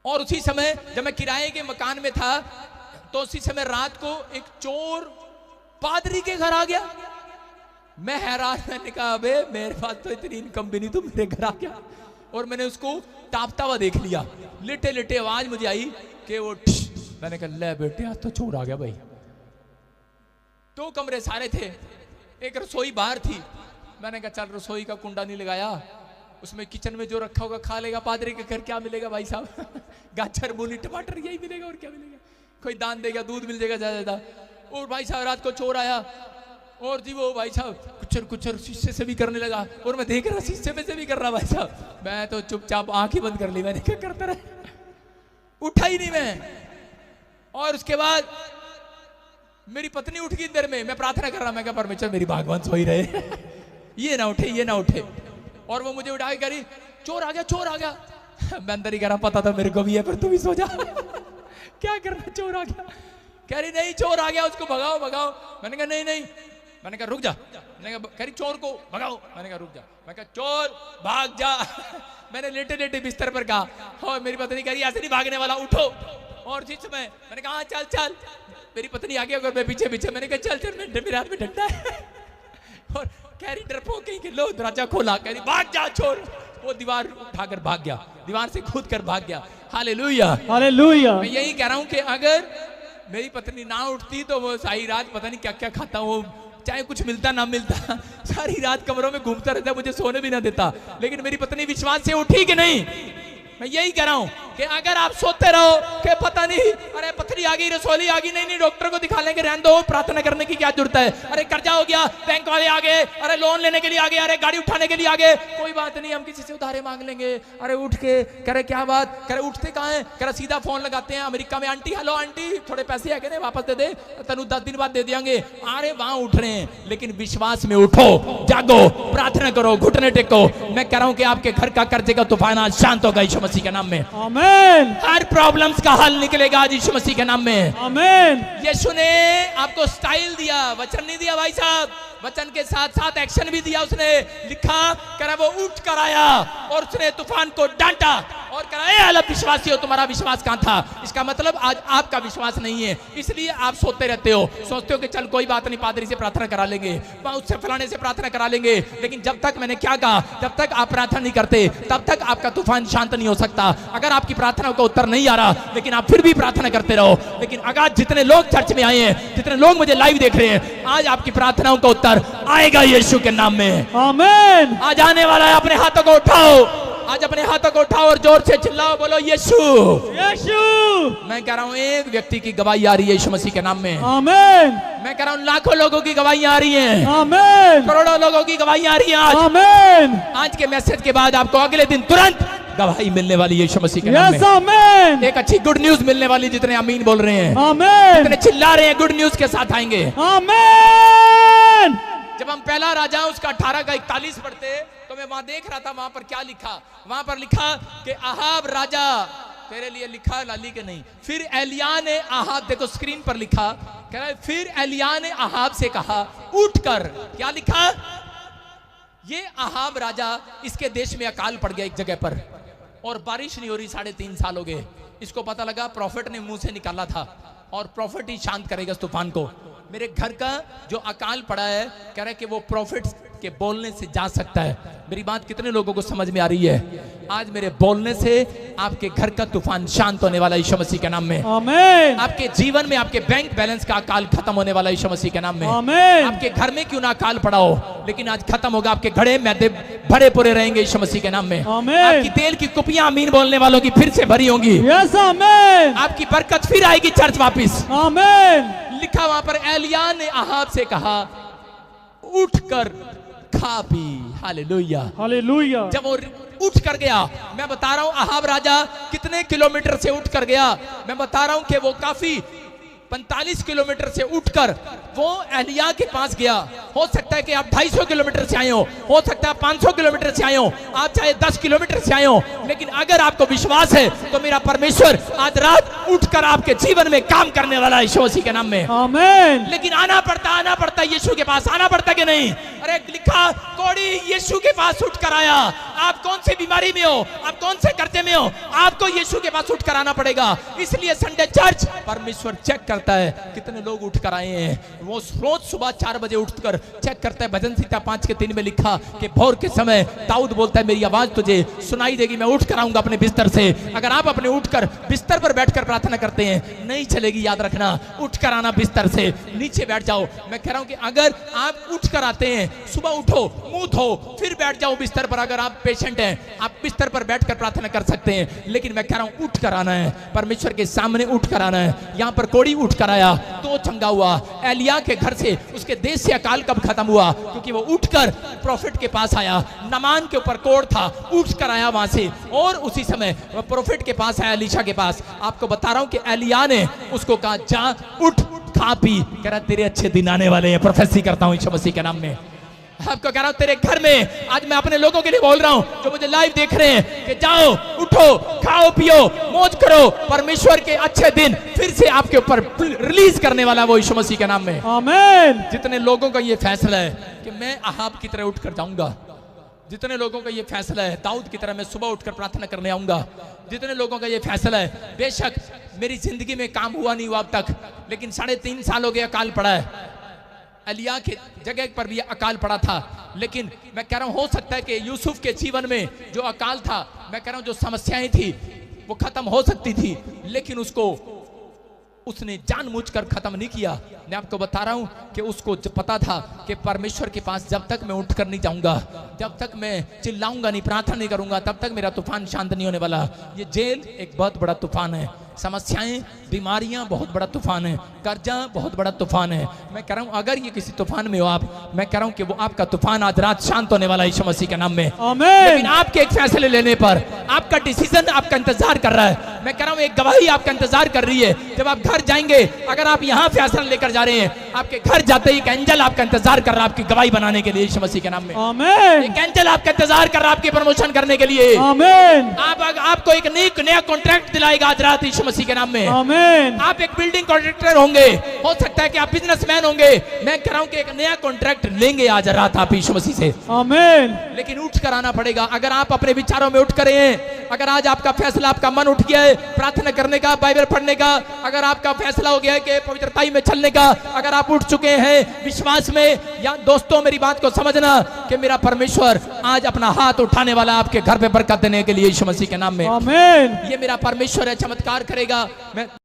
और उसी समय जब मैं किराए के मकान में था तो उसी समय रात को एक चोर पादरी के घर आ गया। मैं हैरान, मैंने कहा अबे मेरे पास तो इतनी इनकम भी नहीं, तो मेरे घर आ गया। और मैंने उसको टापता हुआ देख लिया। लेटे लेटे आवाज मुझे आई कि वो मैंने कहा ले बेटे आज तो चोर आ गया भाई। 2 कमरे सारे थे, एक रसोई बाहर थी। मैंने कहा चल रसोई का कुंडा नहीं लगाया, उसमें किचन में जो रखा होगा खा लेगा। पादरी के घर क्या मिलेगा भाई साहब? गाजर मूली टमाटर यही मिलेगा, और क्या मिलेगा? कोई दान देगा, दूध मिल जाएगा ज्यादा। और भाई साहब रात को चोर आया और जी वो भाई साहब कुचर कुचर शीशे से भी करने लगा। और मैं देख रहा शीशे में से भी कर रहा भाई साहब। मैं तो चुपचाप आंख ही बंद कर ली, मैंने क्या करता रहा, उठा ही नहीं मैं। और उसके बाद मेरी पत्नी उठ गई अंदर में, मैं प्रार्थना कर रहा, मैं क्या परमेश्वर मेरी भगवान सोई रहे ये ना उठे, ये ना उठे। और वो मुझे उठा के कह रही चोर आ गया, चोर आ गया। मैं अंदर ही कह रहा पता था मेरे को भी है, पर तू भी सो जा क्या करना, चोर आ गया। कह रही नहीं चोर आ गया, उसको भगाओ भगाओ। मैंने कहा नहीं नहीं, मैंने कहा रुक जा। मैंने कहा कह रही चोर को भगाओ। मैंने कहा रुक जा। मैं कहा चोर भाग जा मैंने लेटे लेटे बिस्तर पर कहा। और मेरी पत्नी कह रही ऐसे नहीं भागने वाला, उठो। और जिस समय मैंने कहा चल चल, मेरी पत्नी आगे अगर मैं पीछे पीछे। मैंने कहा चल चल, मेरे हाथ में डंडा है। और कह रही डरपोक कहीं के, लो दरवाजा खोला। कह रही भाग जा चोर। वो दीवार उठाकर भाग गया, दीवार से कूद कर भाग गया। Hallelujah hallelujah. मैं यही कह रहा हूं कि अगर मेरी पत्नी ना उठती तो वो सारी रात पता नहीं क्या क्या खाता, वो चाहे कुछ मिलता ना मिलता सारी रात कमरों में घूमता रहता, मुझे सोने भी ना देता। लेकिन मेरी पत्नी विश्वास से उठी कि नहीं। मैं यही कह रहा हूं कि अगर आप सोते रहो कि पता नहीं अरे पथरी आ गई, रसोली आ गई, नहीं नहीं डॉक्टर को दिखा लेंगे, रहने दो, प्रार्थना करने की क्या जरूरत है। अरे कर्जा हो गया, बैंक वाले आ गए, अरे लोन लेने के लिए आ गए, अरे गाड़ी उठाने के लिए आ गए, कोई बात नहीं हम किसी से उधारे मांग लेंगे। अरे उठ के कह रहे क्या बात, कह रहे उठते कहाँ है, कह रहे सीधा फोन लगाते हैं अमेरिका में, आंटी हेलो आंटी थोड़े पैसे है वापस दे दे, तनु 10 दिन बाद दे देंगे। अरे वहां उठ रहे हैं, लेकिन विश्वास में उठो, जागो, प्रार्थना करो, घुटने टेको। मैं कह रहा हूं कि आपके घर का कर्जे का तूफान आज शांत होगा यीशु मसीह के नाम में। आमीन। हर प्रॉब्लम्स का हल निकलेगा आज यीशु मसीह के नाम में। आमीन। यीशु ने आपको स्टाइल दिया, वचन नहीं दिया भाई साहब, वचन के साथ साथ एक्शन भी दिया। उसने लिखा करा वो उठ कर आया और उसने तूफान को डांटा और कहा ए अल्पविश्वासियों तुम्हारा विश्वास कहां था। इसका मतलब आज आपका विश्वास नहीं है, इसलिए आप सोते रहते हो, सोचते हो कि चल कोई बात नहीं पादरी से प्रार्थना करा लेंगे, उससे फलाने से प्रार्थना करा लेंगे। लेकिन जब तक मैंने क्या कहा, जब तक आप प्रार्थना नहीं करते तब तक आपका तूफान शांत नहीं हो सकता। अगर आपकी प्रार्थनाओं का उत्तर नहीं आ रहा लेकिन आप फिर भी प्रार्थना करते रहो। लेकिन अगर जितने लोग चर्च में आए हैं, जितने लोग मुझे लाइव देख रहे हैं, आज आपकी प्रार्थनाओं का उत्तर आएगा यीशु के नाम में। आमीन। आज आने वाला है। अपने हाथों को उठाओ, आज अपने हाथों को उठाओ और जोर से चिल्लाओ, बोलो यीशु यीशु। मैं कह रहा हूं एक व्यक्ति की गवाही आ रही है यीशु मसीह के नाम में। आमीन। मैं कह रहा हूं लाखों लोगों की गवाही आ रही है, आमीन। करोड़ों लोगों की गवाही आ रही है आज। आमीन। आज के मैसेज के बाद आपको अगले दिन तुरंत गवाही मिलने वाली यीशु मसीह के नाम में। यस आमीन। एक अच्छी गुड न्यूज मिलने वाली, जितने आमीन बोल रहे हैं, आमीन, जितने चिल्ला रहे हैं, गुड न्यूज के साथ आएंगे। आमीन। जब हम पहला राजा उसका 18 का 41 पढ़ते तो मैं वहां देख रहा था, वहां पर क्या लिखा, वहां पर लिखा कि अहाब राजा, तेरे लिए लिखा लाली के नहीं, फिर एलिया ने अहाब, देखो स्क्रीन पर लिखा, कह रहा है फिर एलिया ने अहाब से कहा उठकर, क्या लिखा, ये अहाब राजा, इसके देश में अकाल पड़ गया एक जगह पर और बारिश नहीं हो रही 3.5 साल हो गए। इसको पता लगा प्रॉफिट ने मुंह से निकाला था और प्रॉफिट ही शांत करेगा इस तूफान को। मेरे घर का जो अकाल पड़ा है, कह रहा है कि वो प्रॉफिट के बोलने से जा सकता है। मेरी बात कितने लोगों को समझ में आ रही है? आज मेरे बोलने से आपके घर का तूफान शांत होने वाला यीशु मसीह के नाम में। आमीन। आपके जीवन में आपके बैंक बैलेंस का अकाल खत्म होने वाला यीशु मसीह के नाम में। आमीन। आपके घर में क्यों ना अकाल पड़ा हो, लेकिन आज खत्म होगा। आपके घड़े मैदे भरे पूरे रहेंगे यीशु मसीह के नाम में। आमीन। आपकी तेल की कुपियां आमीन बोलने वालों की फिर से भरी होंगी। यस आमीन। आपकी बरकत फिर आएगी चर्च वापिस। आमीन। लिखा वहां पर एलिया ने अहाब से कहा उठकर खा पी। Hallelujah hallelujah. जब वो उठ कर गया, मैं बता रहा हूं अहाब राजा कितने किलोमीटर से उठ कर गया, मैं बता रहा हूं कि वो काफी 45 किलोमीटर से उठकर वो एलिया के पास गया। हो सकता है कि आप 250 किलोमीटर से आए हो सकता है 500 किलोमीटर से आए हो, आप चाहे 10 किलोमीटर से आए हो, लेकिन अगर आपको विश्वास है तो मेरा परमेश्वर आज रात उठकर आपके जीवन में काम करने वाला है यीशु मसीह के नाम में। आमीन। लेकिन आना पड़ता यीशु के पास, आना पड़ता कि नहीं? अरे लिखा कोड़ी यीशु के पास उठकर आया। आप कौन सी बीमारी में हो, आप कौन से कर्जे में हो, आपको यीशु के पास उठ कर आना पड़ेगा। इसलिए संडे चर्च परमेश्वर चेक करता है कितने लोग उठ कर आए हैं। वो रोज सुबह 4 बजे उठकर चेक करता है। भजन संहिता 5:3 में लिखा कि भोर के समय दाऊद बोलता है, मेरी आवाज तुझे सुनाई देगी, मैं उठ कर आऊंगा अपने बिस्तर से। अगर आप अपने उठकर बिस्तर पर बैठकर प्रार्थना करते हैं, नहीं चलेगी, याद रखना, उठ कर आना बिस्तर से, नीचे बैठ जाओ। मैं कह रहा हूं कि अगर आप उठ कर आते हैं, सुबह उठो, मुंह धो, फिर बैठ जाओ बिस्तर पर। अगर आप पेशेंट हैं, आप बिस्तर पर बैठकर प्रार्थना कर सकते हैं, लेकिन मैं कह रहा हूं उठ कर आना है, परमेश्वर के सामने उठ कर आना है। यहां पर कोड़ी उठ कर आया तो चंगा हुआ। एलिया के घर से, उसके देश से अकाल कब खत्म हुआ? क्योंकि वो उठकर प्रोफेट के पास आया। नमान के ऊपर कोड़ था, उठ कर आया वहां से, और उसी समय वो प्रोफेट के पास आया, एलीशा के पास। आपको बता रहा हूं कि एलिया ने उसको कहा, जा उठ, खा पी। कह रहा तेरे अच्छे दिन आने वाले हैं, प्रोफेसी करता हूं यीशु मसीह के नाम में। आपको कह रहा हूं तेरे घर में, आज मैं अपने लोगों के लिए बोल रहा हूं जो मुझे लाइव देख रहे हैं, कि जाओ, उठो, खाओ, पियो, मौज करो। परमेश्वर के अच्छे दिन फिर से आपके ऊपर रिलीज करने वाला वो यीशु मसीह के नाम में। आमीन। जितने लोगों का ये फैसला है कि मैं अहाब की तरह उठकर जाऊंगा, जितने लोगों का ये फैसला है दाऊद की तरह मैं सुबह उठकर प्रार्थना करने आऊंगा, जितने लोगों का ये फैसला है, बेशक मेरी जिंदगी में काम हुआ नहीं हुआ अब तक, लेकिन 3.5 साल हो गए अकाल पड़ा है। एलिया के जगह पर भी अकाल पड़ा था, लेकिन मैं कह रहा हूं हो सकता है कि यूसुफ के जीवन में जो अकाल था, मैं कह रहा हूं जो समस्याएं थी वो खत्म हो सकती थी, लेकिन उसने जानबूझकर खत्म नहीं किया। मैं आपको बता रहा हूं कि उसको पता था कि परमेश्वर के पास जब तक मैं उठकर नहीं जाऊंगा, जब तक मैं चिल्लाऊंगा नहीं, प्रार्थना नहीं करूंगा, तब तक मेरा तूफान शांत नहीं होने वाला। ये जेल एक बहुत बड़ा तूफान है, समस्याएं, बीमारियां बहुत बड़ा तूफान है, कर्जा बहुत बड़ा तूफान है। मैं कह रहा हूं अगर ये किसी तूफान में हो आप, मैं कह रहा हूं कि वो आपका तूफान आज रात शांत होने वाला है यीशु मसीह के नाम में। आमीन। लेकिन आपके एक फैसले लेने पर, आपका डिसीजन आपका इंतजार कर रहा है। मैं कह रहा हूं एक गवाही आपका इंतजार कर रही है। जब आप घर जाएंगे, अगर आप यहां फैसला लेकर जा रहे हैं, आपके घर जाते ही एक एंजल आपका इंतजार कर रहा है आपकी गवाही बनाने के लिए यीशु मसीह के नाम में। आमीन। एक एंजल आपका इंतजार कर रहा है आपकी प्रमोशन करने के लिए। आमीन। आपको एक नया कॉन्ट्रैक्ट दिलाएगा आज रात यीशु मसीह के नाम में। आमीन। आप एक बिल्डिंग कॉन्ट्रैक्टर होंगे, हो सकता है कि आप बिजनेसमैन होंगे। मैं कह रहा हूं कि एक नया कॉन्ट्रैक्ट लेंगे आज रात आप यीशु मसीह से। आमीन। लेकिन उठ कर आना पड़ेगा। अगर आप अपने विचारों में उठ कर हैं, अगर आज आपका फैसला, आपका मन उठ गया है प्रार्थना करने का, बाइबल पढ़ने का, अगर आपका फैसला हो गया है कि पवित्रताई में चलने का, अगर आप उठ चुके हैं विश्वास में, या दोस्तों मेरी बात को समझना कि मेरा परमेश्वर आज अपना हाथ उठाने वाला आपके घर पे बरकत देने के लिए यीशु मसीह के नाम में। आमीन। ये मेरा परमेश्वर है, चमत्कार करेगा। मैं